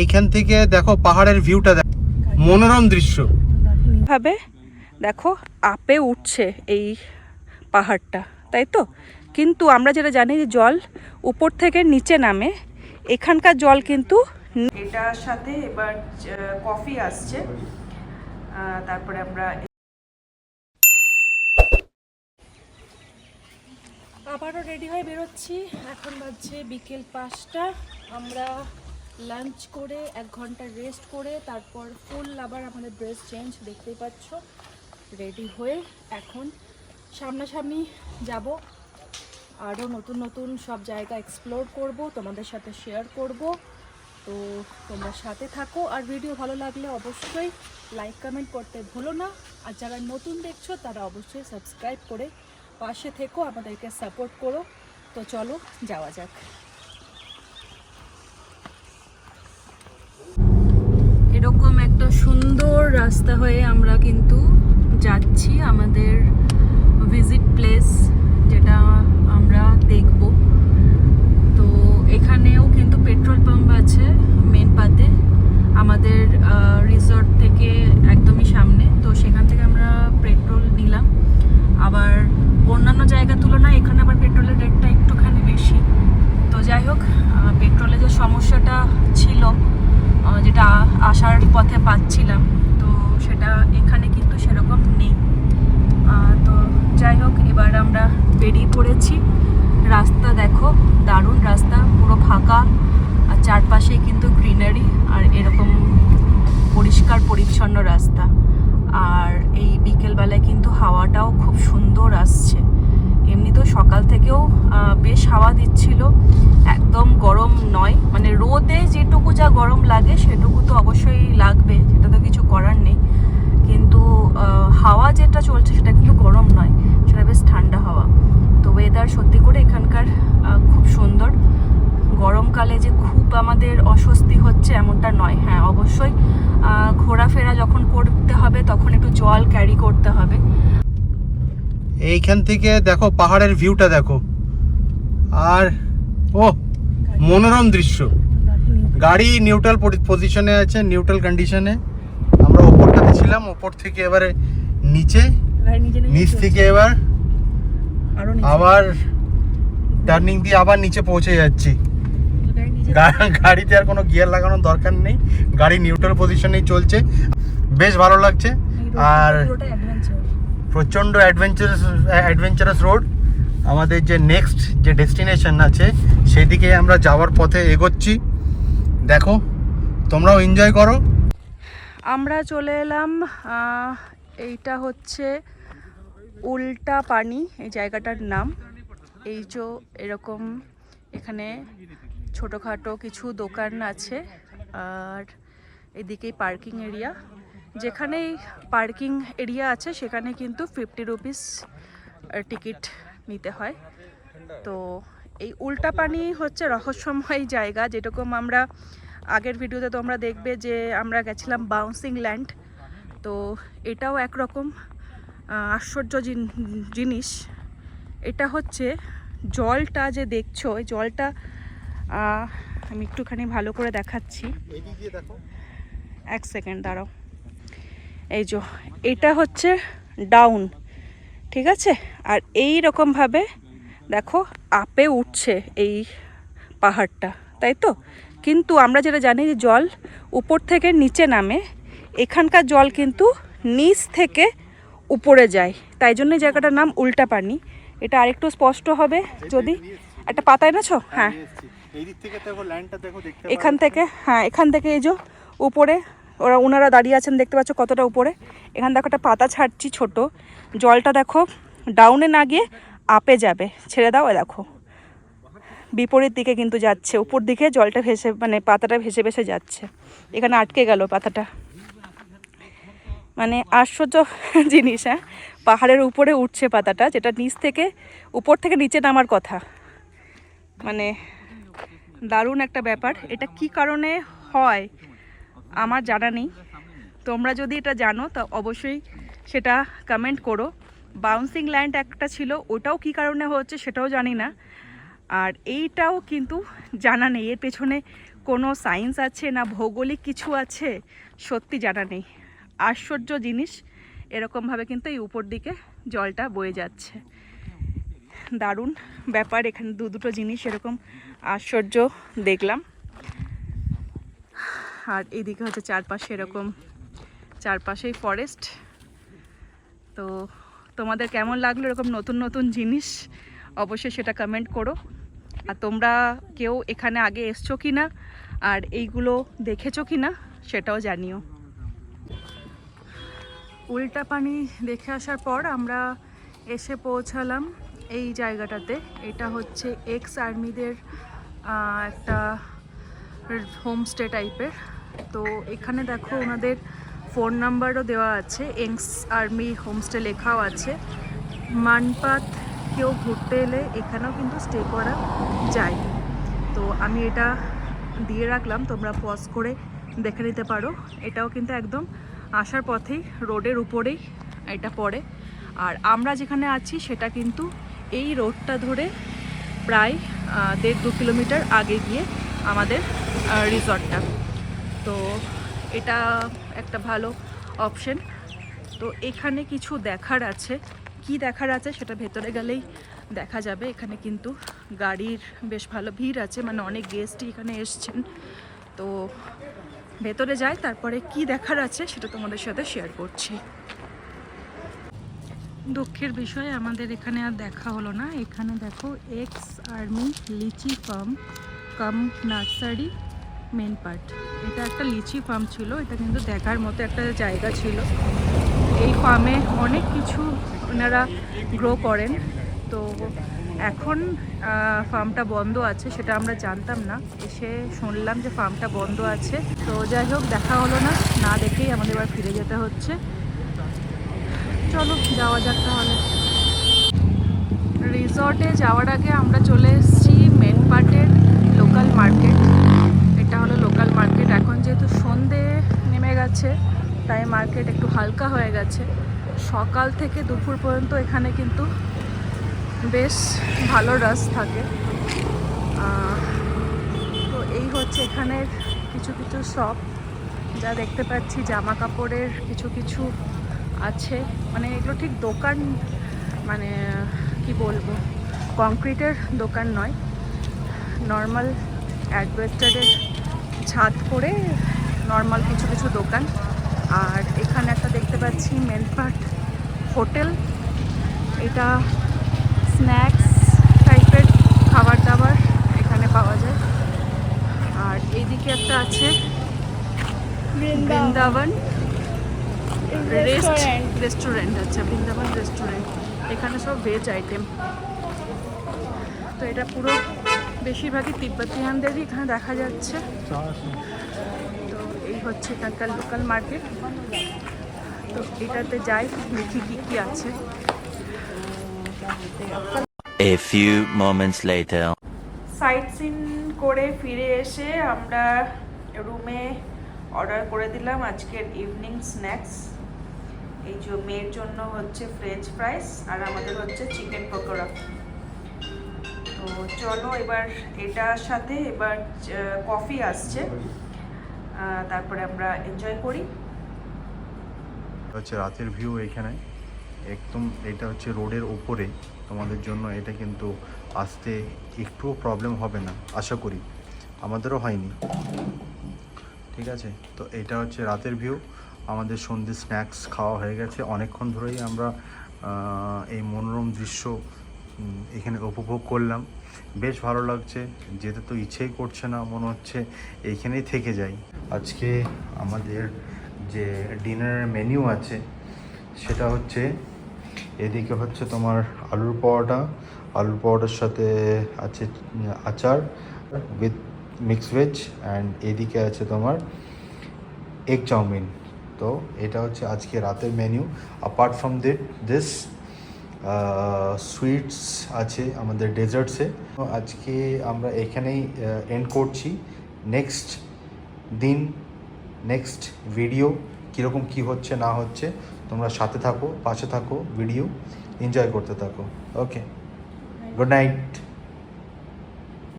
এইখান থেকে দেখো পাহাড়ের ভিউটা, দেখো মনোরম দৃশ্য ভাবে। দেখো আপে উঠছে এই পাহাড়টা, তাই তো? কিন্তু আমরা যেটা জানি যে জল উপর থেকে নিচে নামে, এখানকার জল কিন্তু এটার সাথে এবার কফি আসছে, তারপরে আমরা আবারও রেডি হয়ে বেরোচ্ছি। এখন বাজছে বিকেল 5টা। আমরা লাঞ্চ করে 1 ঘন্টা রেস্ট করে তারপর ফুল আবার আমাদের ড্রেস চেঞ্জ, দেখতেই পাচ্ছ, রেডি হয়ে এখন সামনাসামনি যাব, আরও নতুন নতুন সব জায়গা এক্সপ্লোর করব, তোমাদের সাথে শেয়ার করব। তো তোমরা সাথে থাকো, আর ভিডিও ভালো লাগলে অবশ্যই লাইক কমেন্ট করতে ভুলো না। আর যারা নতুন দেখছো তারা অবশ্যই সাবস্ক্রাইব করে পাশে থেকো, আমাদেরকে সাপোর্ট করো। তো চলো যাওয়া যাক। এরকম একটা সুন্দর রাস্তা হয়ে আমরা কিন্তু যাচ্ছি আমাদের ভিজিট প্লেস, যেটা আমরা দেখব। তো এখানেও কিন্তু পেট্রোল পাম্প আছে মেন পাতে, আমাদের রিসর্ট থেকে একদমই সামনে। তো সেখান থেকে আমরা পেট্রোল নিলাম। আবার অন্যান্য জায়গার তুলনায় এখানে আবার পেট্রোলের রেটটা একটুখানি বেশি। তো যাই হোক, পেট্রোলের যে সমস্যাটা ছিল, যেটা আসার পথে পাচ্ছিলাম, তো সেটা এখানে কিন্তু সেরকম নেই। তো যাই হোক, এবার আমরা বেরিয়ে পড়েছি। রাস্তা দেখো, দারুণ রাস্তা, পুরো ফাঁকা, আর চারপাশেই কিন্তু গ্রিনারি, আর এরকম পরিষ্কার পরিচ্ছন্ন রাস্তা। আর এই বিকেলবেলায় কিন্তু হাওয়াটাও খুব সুন্দর আসছে। এমনি তো সকাল থেকেও বেশ হাওয়া দিচ্ছিল, একদম গরম নয়, মানে রোদে যেটুকু যা গরম লাগে সেটুকু তো অবশ্যই লাগবে, সেটা তো কিছু করার নেই। কিন্তু হাওয়া যেটা চলছে সেটা কিন্তু গরম নয়, সেটা বেশ ঠান্ডা হাওয়া। তো ওয়েদার সত্যি করে এখানকার খুব সুন্দর। গরমকালে যে খুব আমাদের অস্বস্তি হচ্ছে এমনটা নয়। হ্যাঁ, অবশ্যই ঘোরাফেরা যখন করতে হবে তখন একটু জল ক্যারি করতে হবে। এইখান থেকে দেখো পাহাড়ের ভিউটা দেখো, আর ও মনোরম দৃশ্য। গাড়ি নিউট্রাল পজিশনে আছে, নিউট্রাল কন্ডিশনে। আমরা ওপরটাতে ছিলাম, ওপর থেকে এবারে নিচে, নিচ থেকে এবার আবার টার্নিং দিয়ে আবার নিচে পৌঁছে যাচ্ছি। গাড়িতে আর কোনো গিয়ার লাগানোর দরকার নেই, গাড়ি নিউট্রাল পজিশনেই চলছে, বেশ ভালো লাগছে। আর প্রচণ্ড অ্যাডভেঞ্চারাস রোড। আমাদের যে নেক্সট যে ডেস্টিনেশন আছে সেদিকে আমরা যাওয়ার পথে এগোচ্ছি। দেখো, তোমরাও এনজয় করো। আমরা চলে এলাম, এইটা হচ্ছে উল্টা পানি এই জায়গাটার নাম। এই যে এরকম এখানে ছোটোখাটো কিছু দোকান আছে, আর এদিকেই পার্কিং এরিয়া। যেখানেই পার্কিং এরিয়া আছে সেখানে কিন্তু 50 রুপিস টিকিট নিতে হয়। তো এই উল্টা পানি হচ্ছে রহস্যময় জায়গা। যেরকম আমরা আগের ভিডিওতে তোমরা দেখবে যে আমরা গেছিলাম বাউন্সিং ল্যান্ড, তো এটাও একরকম আশ্চর্য জিনিস। এটা হচ্ছে জলটা যে দেখছো, এই জলটা আমি একটুখানি ভালো করে দেখাচ্ছি, 1 সেকেন্ড দাঁড়াও। এই যে এটা হচ্ছে ডাউন, ঠিক আছে? আর এই রকমভাবে দেখো আপে উঠছে এই পাহাড়টা, তাই তো? কিন্তু আমরা যেটা জানি যে জল উপর থেকে নিচে নামে, এখানকার জল কিন্তু নিচ থেকে উপরে যায়, তাই জন্য জায়গাটার নাম উল্টা পানি। এটা আরেকটু স্পষ্ট হবে যদি একটা পাতা এনেছো। হ্যাঁ, এখান থেকে, হ্যাঁ এখান থেকে এই যে উপরে ওনারা দাঁড়িয়ে আছেন, দেখতে পাচ্ছ কতটা উপরে। এখান দেখো একটা পাতা ছাড়ছি ছোট, জলটা দেখো ডাউনে না গিয়ে আপে যাবে, ছেড়ে দাও। দেখো বিপরীত দিকে কিন্তু যাচ্ছে, উপর দিকে জলটা ভেসে, মানে পাতাটা ভেসে ভেসে যাচ্ছে। এখানে আটকে গেল পাতাটা, মানে আশ্চর্য জিনিস। হ্যাঁ, পাহাড়ের উপরে উঠছে পাতাটা, যেটা নিচ থেকে উপর থেকে নিচে নামার কথা। মানে দারুণ একটা ব্যাপার। এটা কি কারণে হয় আমার জানা নেই, তোমরা যদি এটা জানো তা অবশ্যই সেটা কমেন্ট করো। বাউন্সিং ল্যান্ড একটা ছিল, ওটাও কি কারণে হচ্ছে সেটাও জানি না। আর এইটাও কিন্তু জানা নেই, এর পেছনে কোনো সায়েন্স আছে না ভৌগোলিক কিছু আছে সত্যি জানা নেই। আশ্চর্য জিনিস, এরকমভাবে কিন্তু এই উপর দিকে জলটা বয়ে যাচ্ছে। দারুণ ব্যাপার, এখানে দুটো জিনিস এরকম আশ্চর্য দেখলাম। আর এইদিকে হচ্ছে চারপাশে এরকম, চারপাশেই ফরেস্ট। তো তোমাদের কেমন লাগলো এরকম নতুন নতুন জিনিস, অবশ্যই সেটা কমেন্ট করো। আর তোমরা কেউ এখানে আগে এসছো কি না আর এইগুলো দেখেছো কি না সেটাও জানিও। উল্টা পানি দেখে আসার পর আমরা এসে পৌঁছালাম এই জায়গাটাতে। এটা হচ্ছে এক্স আর্মিদের একটা হোমস্টে টাইপের। তো এখানে দেখো ওনাদের ফোন নাম্বারও দেওয়া আছে, এক্স আর্মি হোমস্টে লেখাও আছে। মানপাত কেউ ঘুরতে এলে এখানেও কিন্তু স্টে করা যায়। তো আমি এটা দিয়ে রাখলাম, তোমরা পজ করে দেখে নিতে পারো। এটাও কিন্তু একদম আসার পথেই রোডের উপরেই এটা পড়ে। আর আমরা যেখানে আছি সেটা কিন্তু এই রোডটা ধরে প্রায় 1.5-2 কিলোমিটার আগে গিয়ে আমাদের রিসর্টটা। তো এটা একটা ভালো অপশন। তো এখানে কিছু দেখার আছে, কি দেখার আছে সেটা ভেতরে গেলেই দেখা যাবে। এখানে কিন্তু গাড়ির বেশ ভালো ভিড় আছে, মানে অনেক গেস্টই এখানে এসছেন। তো ভেতরে যাই, তারপরে কি দেখার আছে সেটা তোমাদের সাথে শেয়ার করছি। দুঃখের বিষয় আমাদের এখানে আর দেখা হলো না। এখানে দেখো এক্স আর্মি লিচি ফার্ম কাম নার্সারি মেন পার্ট। এটা একটা লিচি ফার্ম ছিল, এটা কিন্তু দেখার মতো একটা জায়গা ছিল। এই ফার্মে অনেক কিছু ওনারা গ্রো করেন। তো এখন ফার্মটা বন্ধ আছে, সেটা আমরা জানতাম না, এসে শুনলাম যে ফার্মটা বন্ধ আছে। তো যাই হোক, দেখা হলো না, না দেখেই আমাদের এবার ফিরে যেতে হচ্ছে। চলো যাওয়া যাক তাহলে। রিসর্টে যাওয়ার আগে আমরা চলে এসেছি মেন পার্টের লোকাল মার্কেট। এটা হলো লোকাল মার্কেট। এখন যেহেতু সন্ধে নেমে গেছে তাই মার্কেট একটু হালকা হয়ে গেছে। সকাল থেকে দুপুর পর্যন্ত এখানে কিন্তু বেশ ভালো রাশ থাকে। তো এই হচ্ছে এখানের কিছু কিছু শপ, যা দেখতে পাচ্ছি জামা কাপড়ের কিছু কিছু আছে। মানে এগুলো ঠিক দোকান, মানে কি বলবো, কংক্রিটের দোকান নয়, নর্মাল অ্যাডভেস্টারের ছাদ করে নর্মাল কিছু কিছু দোকান। আর এখানে একটা দেখতে পাচ্ছি মেন পার্ট হোটেল। এটা স্ন্যাক্স টাইপের খাবার দাবার এখানে পাওয়া যায়। আর এইদিকে একটা আছে বৃন্দাবন রেস্টুরেন্ট। আচ্ছা, বৃন্দাবন রেস্টুরেন্ট। এখানে সব ভেজ আইটেম। তো এটা পুরো বেশিরভাগই তিব্বতিয়ানদেরই এখানে দেখা যাচ্ছে। তো এই হচ্ছে এখানকার লোকাল মার্কেট। তো এটাতে যাই, দেখি কি কি আছে। A few moments later. Sight seen করে ফিরে এসে আমরা রুমে অর্ডার করে দিলাম আজকের ইভিনিং স্ন্যাক্স। এই যে মেয়ের জন্য হচ্ছে ফ্রেঞ্চ ফ্রাইস আর আমাদের হচ্ছে চিকেন পকোড়া। তো চলো এবার এটার সাথে এবার কফি আসছে, তারপরে আমরা এনজয় করি। হচ্ছে রাতের ভিউ এখানে একদম, এটা হচ্ছে রোডের উপরে। তোমাদের জন্য এটা কিন্তু আসতে একটুও প্রবলেম হবে না আশা করি, আমাদেরও হয়নি। ঠিক আছে, তো এটা হচ্ছে রাতের ভিউ। আমাদের সন্ধ্যে স্ন্যাক্স খাওয়া হয়ে গেছে। অনেকক্ষণ ধরেই আমরা এই মনোরম দৃশ্য এখানে উপভোগ করলাম। বেশ ভালো লাগছে, যেতে তো ইচ্ছেই করছে না, মনে হচ্ছে এইখানেই থেকে যাই। আজকে আমাদের যে ডিনারের মেনু আছে সেটা হচ্ছে, এদিকে হচ্ছে তোমার আলুর পরোটার সাথে আছে আচার উইথ মিক্স ভেজ, অ্যান্ড এদিকে আছে তোমার এগ চাউমিন। তো এটা হচ্ছে আজকে রাতের menu. Apart from this sweets আছে আমাদের ডেজার্টসে। তো আজকে আমরা এখানেই এন্ড করছি। নেক্সট দিন নেক্সট ভিডিও কীরকম কী হচ্ছে না হচ্ছে তোমরা সাথে থাকো, পাশে থাকো, ভিডিও এনজয় করতে থাকো। ওকে, গুড নাইট।